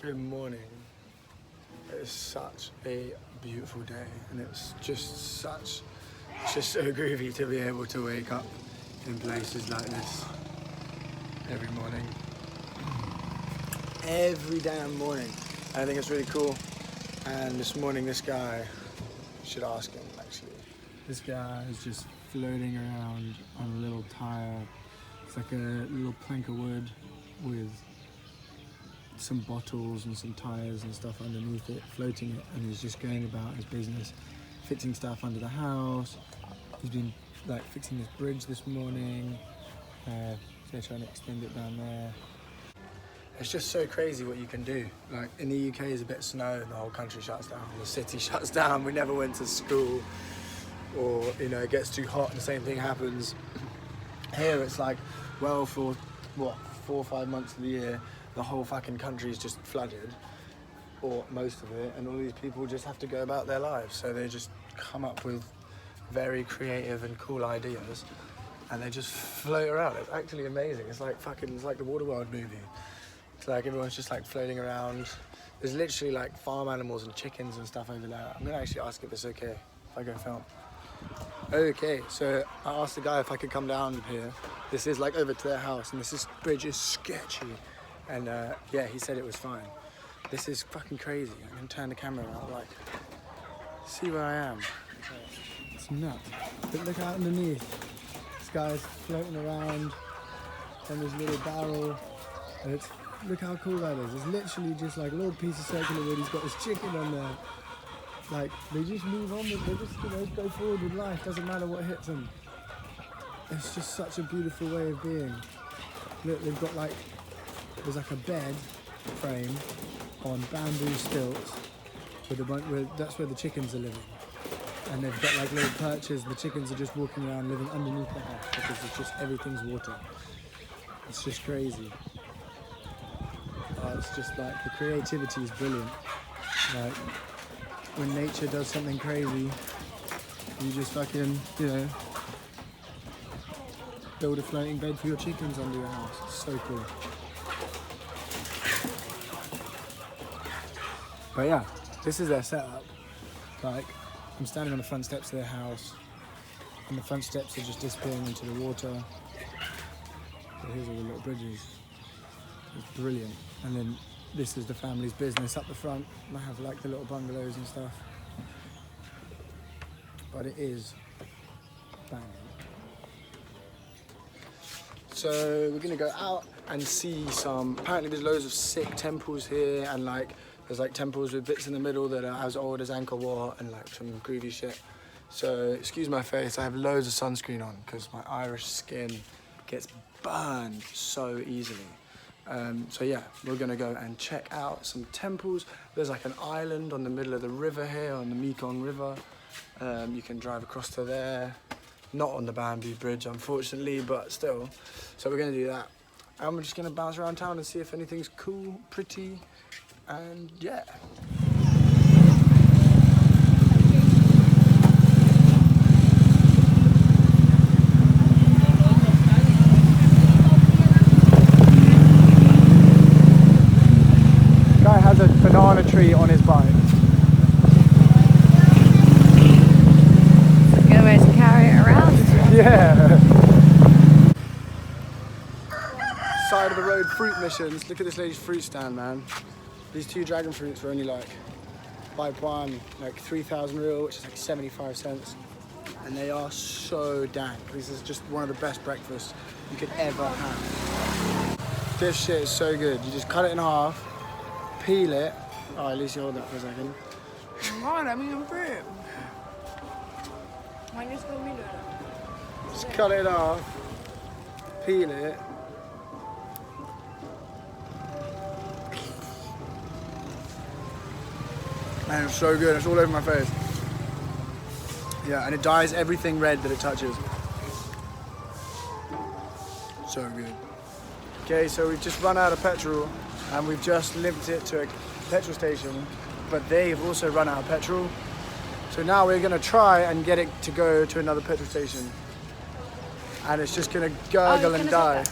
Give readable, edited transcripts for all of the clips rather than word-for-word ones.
Good morning. It's such a beautiful day, and it's just so groovy to be able to wake up in places like this every morning. Every damn morning. I think it's really cool. And this morning, this guy, you should ask him actually. This guy is just floating around on a little tire. It's like a little plank of wood with some bottles and some tires and stuff underneath it, floating it, and he's just going about his business, fixing stuff under the house. He's been like fixing this bridge this morning. They're trying to extend it down there. It's just so crazy what you can do. Like in the UK, there's a bit of snow and the whole country shuts down. The city shuts down. We never went to school, or it gets too hot and the same thing happens. Here it's like, well, for what, 4 or 5 months of the year, the whole fucking country is just flooded, or most of it, and all these people just have to go about their lives. So they just come up with very creative and cool ideas, and they just float around. It's actually amazing. It's like the Waterworld movie. It's like everyone's just like floating around. There's literally like farm animals and chickens and stuff over there. I'm gonna actually ask if it's okay if I go film. Okay, so I asked the guy if I could come down here. This is like over to their house, and this bridge is sketchy. And yeah, he said it was fine. This is fucking crazy. I'm gonna turn the camera out, like, see where I am. It's nuts. But look out underneath. This guy's floating around on this little barrel. And look how cool that is. It's literally just like a little piece of circular wood. He's got his chicken on there. Like, they just move on with, they just, go forward with life. Doesn't matter what hits them. It's just such a beautiful way of being. Look, they've got like, there's like a bed frame on bamboo stilts that's where the chickens are living. And they've got like little perches, and the chickens are just walking around living underneath the house because it's just, everything's water. It's just crazy. It's just like, the creativity is brilliant. Like, when nature does something crazy, you just fucking, build a floating bed for your chickens under your house. It's so cool. But yeah, this is their setup. Like, I'm standing on the front steps of their house, and the front steps are just disappearing into the water. But here's all the little bridges. It's brilliant. And then this is the family's business up the front. They have like the little bungalows and stuff. But it is banging. So we're gonna go out and see apparently there's loads of sick temples here, and like, there's like temples with bits in the middle that are as old as Angkor Wat and like some groovy shit. So excuse my face, I have loads of sunscreen on because my Irish skin gets burned so easily. So yeah, we're gonna go and check out some temples. There's like an island on the middle of the river here, on the Mekong River. You can drive across to there. Not on the bamboo bridge, unfortunately, but still. So we're gonna do that. And we're just gonna bounce around town and see if anything's cool, pretty, and yeah. Guy has a banana tree on his bike. It's a good way to carry it around. Yeah. Side of the road fruit missions. Look at this lady's fruit stand, man. These 2 dragon fruits were only like, buy one, like 3,000 real, which is like 75 cents. And they are so dank. This is just one of the best breakfasts you could ever have. This shit is so good. You just cut it in half, peel it. Oh, at least you hold that for a second. Come on, I mean, I'm fruit. Just cut it off, peel it. Man, it's so good, it's all over my face. Yeah, and it dyes everything red that it touches. So good. Okay, so we've just run out of petrol, and we've just limped it to a petrol station, but they've also run out of petrol. So now we're gonna try and get it to go to another petrol station. And it's just gonna gurgle and die.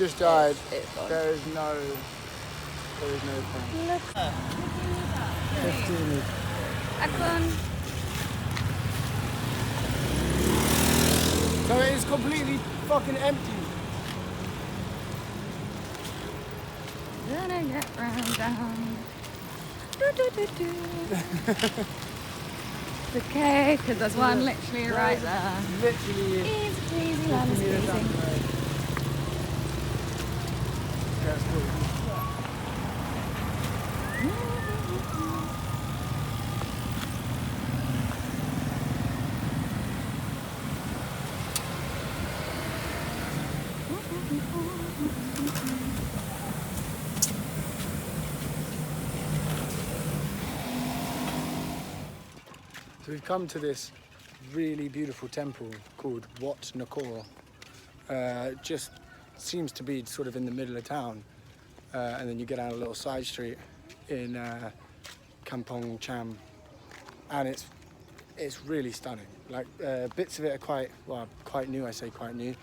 just died. It's gone. There is no thing. Look. 15. Akon. So it is completely fucking empty. Gonna get round down. Do. It's okay, because there's one literally right there. Literally. Easy peasy, lemon squeezy. That's cool. So we've come to this really beautiful temple called Wat Nokor. It just seems to be sort of in the middle of town. And then you get down a little side street in Kampong Cham. And it's really stunning. Like bits of it are quite new, I say quite new.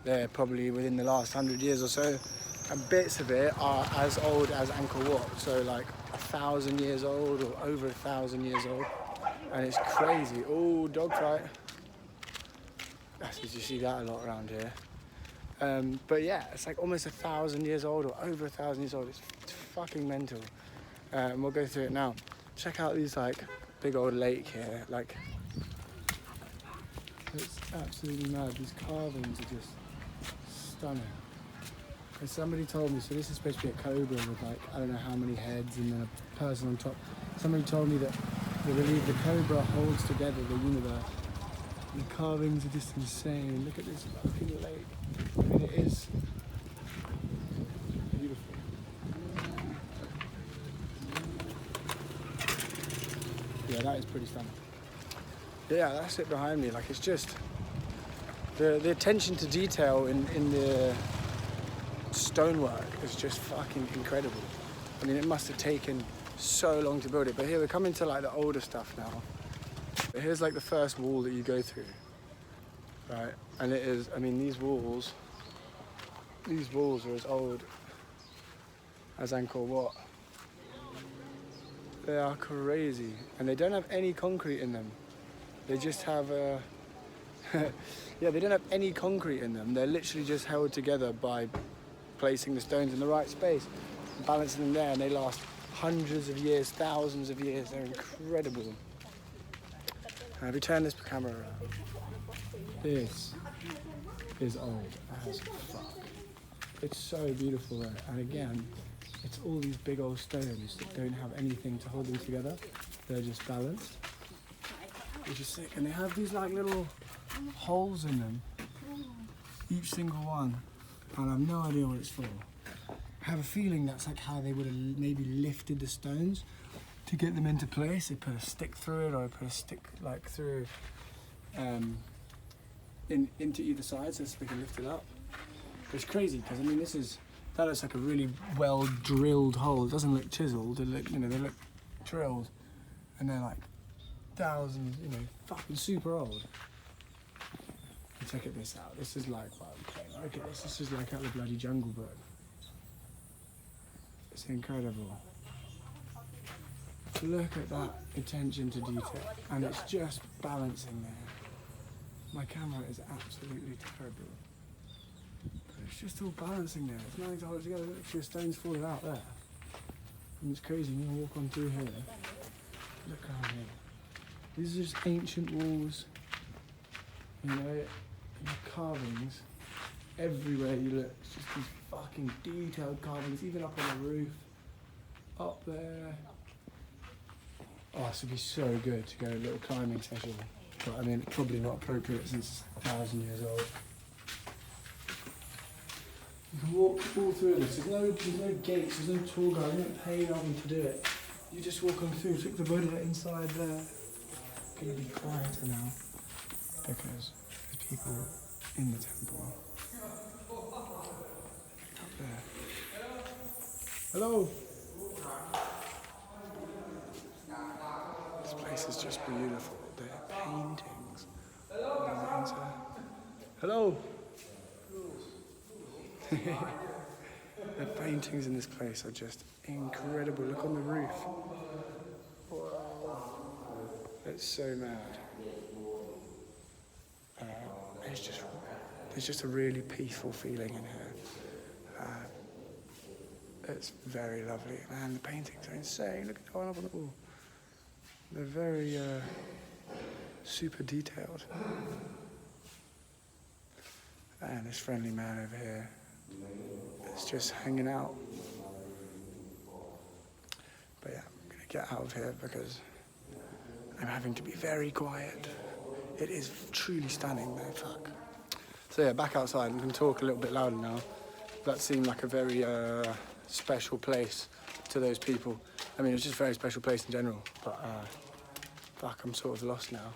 They're probably within the last 100 years or so. And bits of it are as old as Angkor Wat. So like 1,000 years old or over 1,000 years old. And it's crazy. Oh, dog fight. You see that a lot around here. But yeah, it's like almost 1,000 years old or over 1,000 years old. It's fucking mental. And we'll go through it now. Check out these like big old lake here. Like, it's absolutely mad. These carvings are just stunning. And somebody told me, so this is supposed to be a cobra with like, I don't know how many heads and then a person on top. Somebody told me that they believe the cobra holds together the universe. And the carvings are just insane. Look at this fucking lake. I mean, it is beautiful. Yeah, that is pretty stunning. Yeah, that's it behind me. Like, it's just the attention to detail in the stonework is just fucking incredible. I mean, it must have taken so long to build it. But here we're coming to like the older stuff now. But here's like the first wall that you go through, right? And it is, I mean, these walls are as old as Angkor Wat. They are crazy, and they don't have any concrete in them. They just have yeah, they don't have any concrete in them. They're literally just held together by placing the stones in the right space, balancing them there, and they last hundreds of years, thousands of years. They're incredible. If you turn this camera around, this is old as fuck. It's so beautiful there, and again, it's all these big old stones that don't have anything to hold them together. They're just balanced, which is sick. And they have these like little holes in them, each single one, and I have no idea what it's for. I have a feeling that's like how they would have maybe lifted the stones to get them into place. They put a stick through it, or put a stick like through into either side so they can lift it up. But it's crazy because I mean that looks like a really well drilled hole. It doesn't look chiseled. They look, they look drilled, and they're like thousands, fucking super old. And check this out. This is like, wow, look at this. This is like out of the bloody Jungle Book. It's incredible. Look at that attention to detail, and it's just balancing there. My camera is absolutely terrible, but it's just all balancing there. There's nothing to hold it together. Look, a few stones falling out there, and it's crazy. I'm gonna walk on through here. Look around here. These are just ancient walls. And carvings everywhere you look. It's just these fucking detailed carvings, even up on the roof, up there. Oh, this would be so good to go a little climbing session. But I mean, it's probably not appropriate since it's 1,000 years old. You can walk all through this. There's no gates, there's no tour guide, you don't pay nothing to do it. You just walk on through, take the Buddha inside there. It's gonna be quieter now because there's people in the temple. Up there. Hello! This place is just beautiful. They're paintings. Hello? The paintings in this place are just incredible. Look on the roof. Wow. It's so mad. There's just a really peaceful feeling in here. It's very lovely. Man, the paintings are insane. Look at the one up on the wall. They're very super detailed. And this friendly man over here is just hanging out. But yeah, I'm gonna get out of here because I'm having to be very quiet. It is truly stunning though, fuck. So yeah, back outside. I'm gonna talk a little bit louder now. That seemed like a very special place to those people. I mean, it's just a very special place in general, but fuck, I'm sort of lost now.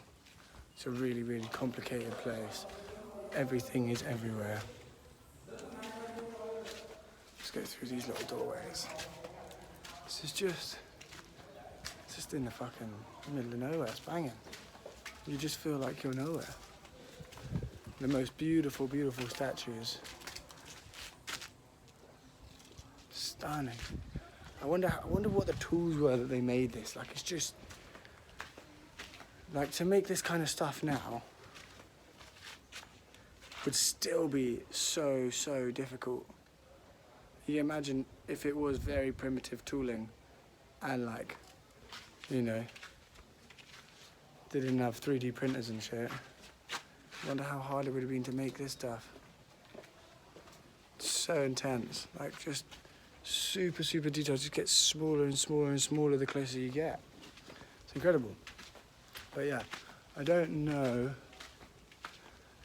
It's a really, really complicated place. Everything is everywhere. Let's go through these little doorways. This is just in the fucking middle of nowhere. It's banging. You just feel like you're nowhere. The most beautiful, beautiful statues. Stunning. I wonder what the tools were that they made this. Like, it's just like, to make this kind of stuff now would still be so difficult. You imagine if it was very primitive tooling and, like, you know, they didn't have 3D printers and shit. I wonder how hard it would have been to make this stuff. It's so intense, like, just super detailed. Just gets smaller and smaller and smaller the closer you get. It's incredible. But yeah, I don't know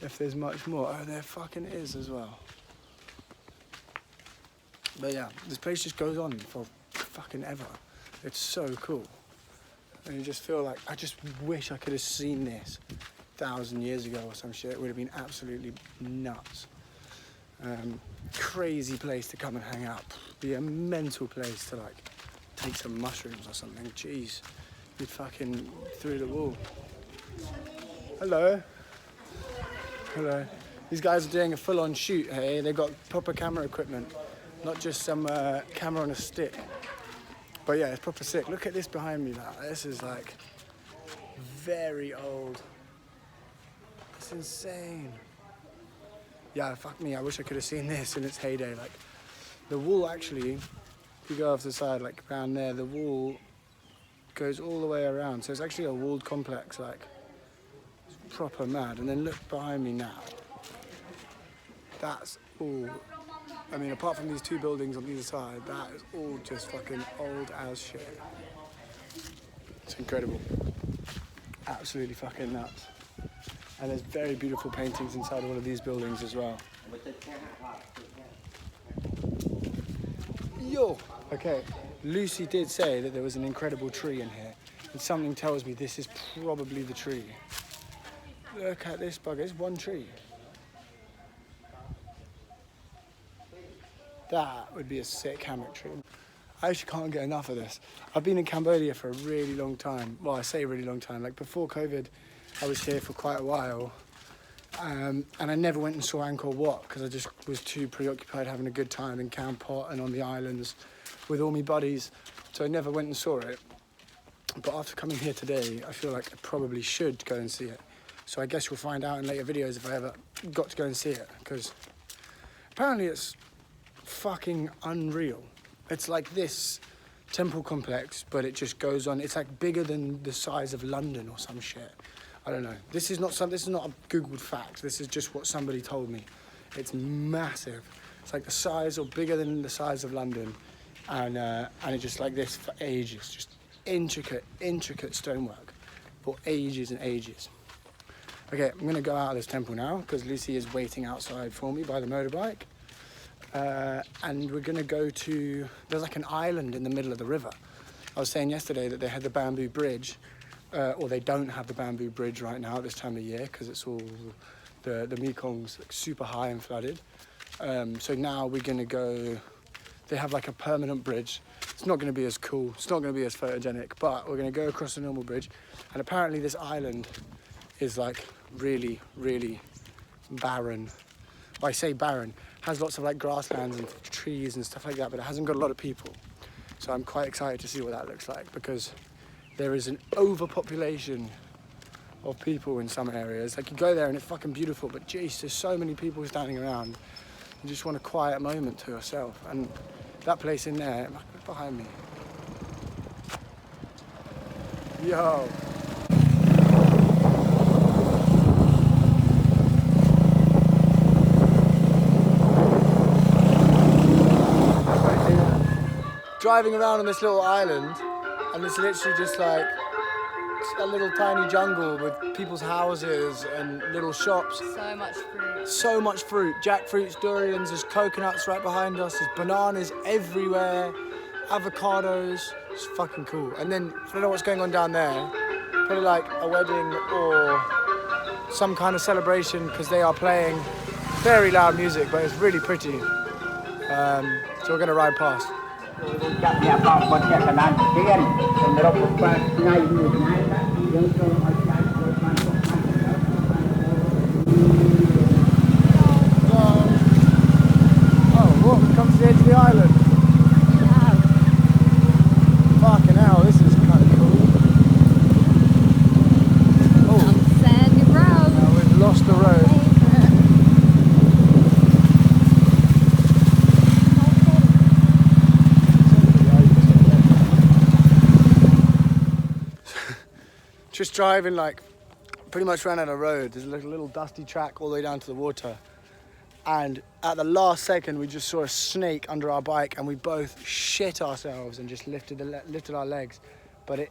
if there's much more. Oh, there fucking is as well. But yeah, this place just goes on for fucking ever. It's so cool. And you just feel like, I just wish I could have seen this 1,000 years ago or some shit. It would have been absolutely nuts. Crazy place to come and hang out. Be a mental place to, like, take some mushrooms or something. Jeez, you'd fucking through the wall. Hello. Hello. These guys are doing a full-on shoot, hey? They've got proper camera equipment, not just some camera on a stick. But yeah, it's proper sick. Look at this behind me, that. This is, like, very old. It's insane. Yeah, fuck me, I wish I could have seen this in its heyday. Like, the wall actually, if you go off the side, like around there, the wall goes all the way around. So it's actually a walled complex, like, it's proper mad. And then look behind me now. That's all, I mean, apart from these two buildings on either side, that is all just fucking old as shit. It's incredible. Absolutely fucking nuts. And there's very beautiful paintings inside all of these buildings as well. Yo! Okay, Lucy did say that there was an incredible tree in here, and something tells me this is probably the tree. Look at this bugger, it's one tree. That would be a sick hammock tree. I actually can't get enough of this. I've been in Cambodia for a really long time. Well, I say a really long time, like before COVID, I was here for quite a while, and I never went and saw Angkor Wat because I just was too preoccupied having a good time in Kampot and on the islands with all my buddies, so I never went and saw it. But after coming here today, I feel like I probably should go and see it. So I guess you'll find out in later videos if I ever got to go and see it, because apparently it's fucking unreal. It's like this temple complex, but it just goes on. It's like bigger than the size of London or some shit. I don't know. This is not a Googled fact. This is just what somebody told me. It's massive. It's like the size or bigger than the size of London, and it's just like this for ages. Just intricate stonework for ages and ages. Okay, I'm gonna go out of this temple now because Lucy is waiting outside for me by the motorbike, and we're gonna go to. There's like an island in the middle of the river. I was saying yesterday that they had the bamboo bridge. Or they don't have the bamboo bridge right now at this time of year because it's all the Mekong's like super high and flooded. So now we're gonna go. They have like a permanent bridge. It's not gonna be as cool. It's not gonna be as photogenic, but we're gonna go across the normal bridge. And apparently this island is like really barren. I say barren. has lots of like grasslands and trees and stuff like that, but it hasn't got a lot of people. So I'm quite excited to see what that looks like, because there is an overpopulation of people in some areas. Like you go there and it's fucking beautiful, but jeez, there's so many people standing around. You just want a quiet moment to yourself. And that place in there, behind me. Yo. Driving around on this little island, and it's literally just like a little tiny jungle with people's houses and little shops. So much fruit. So much fruit. Jackfruits, durians, there's coconuts right behind us, there's bananas everywhere, avocados. It's fucking cool. And then, I don't know what's going on down there, probably like a wedding or some kind of celebration, because they are playing very loud music, but it's really pretty. So we're gonna ride past. Comes to the edge of the island. Wow. Fucking hell, this is kind of cool. Oh, Sandy road. now we've lost the road. Just driving, like, pretty much ran out of road. There's like a little dusty track all the way down to the water. And at the last second, we just saw a snake under our bike, and we both shit ourselves and just lifted our legs. But it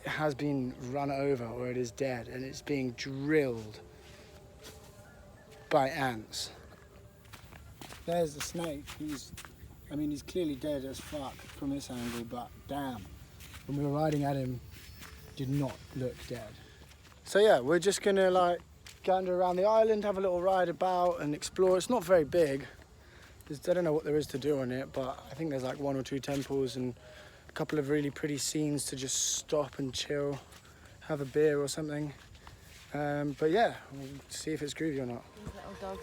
has been run over, or it is dead, and it's being drilled by ants. There's the snake. He's clearly dead as fuck from this angle, but damn, when we were riding at him, did not look dead. So yeah, we're just gonna like gander around the island, have a little ride about and explore. It's not very big. I don't know what there is to do on it, but I think there's like 1 or 2 temples and a couple of really pretty scenes to just stop and chill, have a beer or something. But yeah, we'll see if it's groovy or not.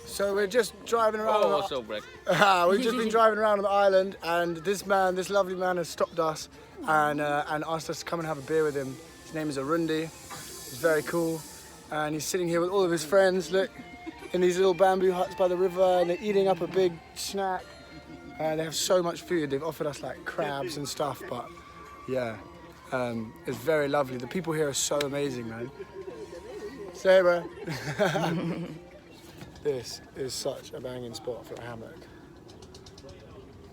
So we're just driving around. Oh, so break. We've just been driving around on the island, and this lovely man has stopped us and asked us to come and have a beer with him. His name is Arundi. He's very cool. And he's sitting here with all of his friends, look, in these little bamboo huts by the river, and they're eating up a big snack. They have so much food. They've offered us like crabs and stuff, but yeah, it's very lovely. The people here are so amazing, man. Say hey, bro. This is such a banging spot for a hammock.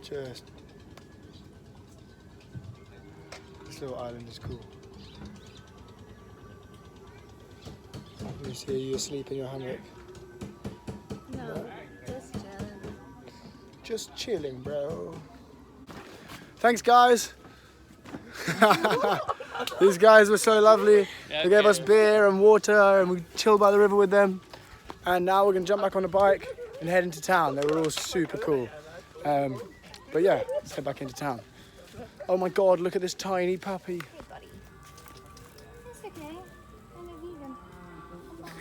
This little island is cool. You see you asleep in your hammock. No, just chilling. Just chilling, bro. Thanks, guys. These guys were so lovely. They gave us beer and water, and we chilled by the river with them. And now we're gonna jump back on the bike and head into town. They were all super cool. But yeah, let's head back into town. Oh my God, look at this tiny puppy. Hey, buddy. It's okay. I'm a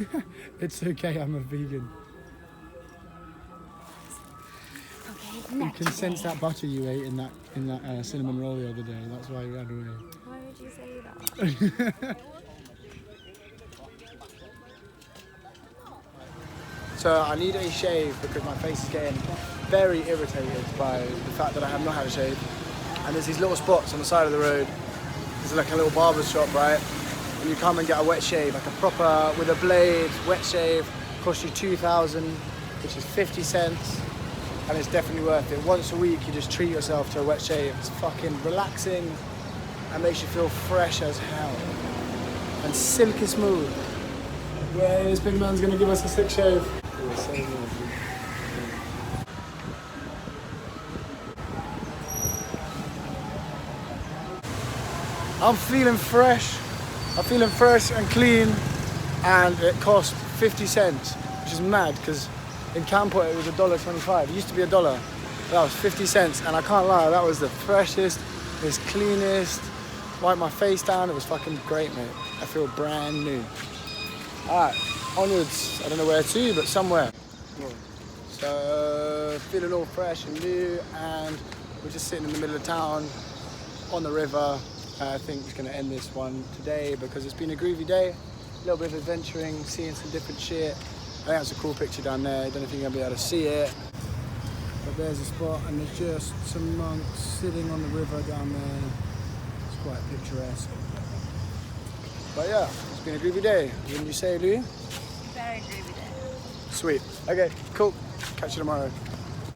vegan. It's okay, I'm a vegan. Okay, You next. can sense that butter you ate in that cinnamon roll the other day. That's why you ran away. Why would you say that? So I need a shave because my face is getting very irritated by the fact that I have not had a shave. And there's these little spots on the side of the road. There's like a little barber shop, right? And you come and get a wet shave, like a proper, with a blade, wet shave, costs you 2,000, which is 50 cents. And it's definitely worth it. Once a week, you just treat yourself to a wet shave. It's fucking relaxing and makes you feel fresh as hell. And silky smooth. Yeah, this big man's gonna give us a sick shave. I'm feeling fresh. I'm feeling fresh and clean, and it cost 50 cents, which is mad because in Kampong it was $1.25. It used to be $1. That was 50 cents, and I can't lie, that was the freshest, it's cleanest. Wiped my face down, it was fucking great, mate. I feel brand new. Alright, onwards. I don't know where to, but somewhere. So feeling all fresh and new, and we're just sitting in the middle of town on the river. I think it's going to end this one today because it's been a groovy day. A little bit of adventuring, seeing some different shit. I think that's a cool picture down there. I don't know if you're going to be able to see it. But there's a spot and there's just some monks sitting on the river down there. It's quite picturesque. But yeah, it's been a groovy day. Wouldn't you say, Louis? Very groovy day. Sweet. Okay, cool. Catch you tomorrow.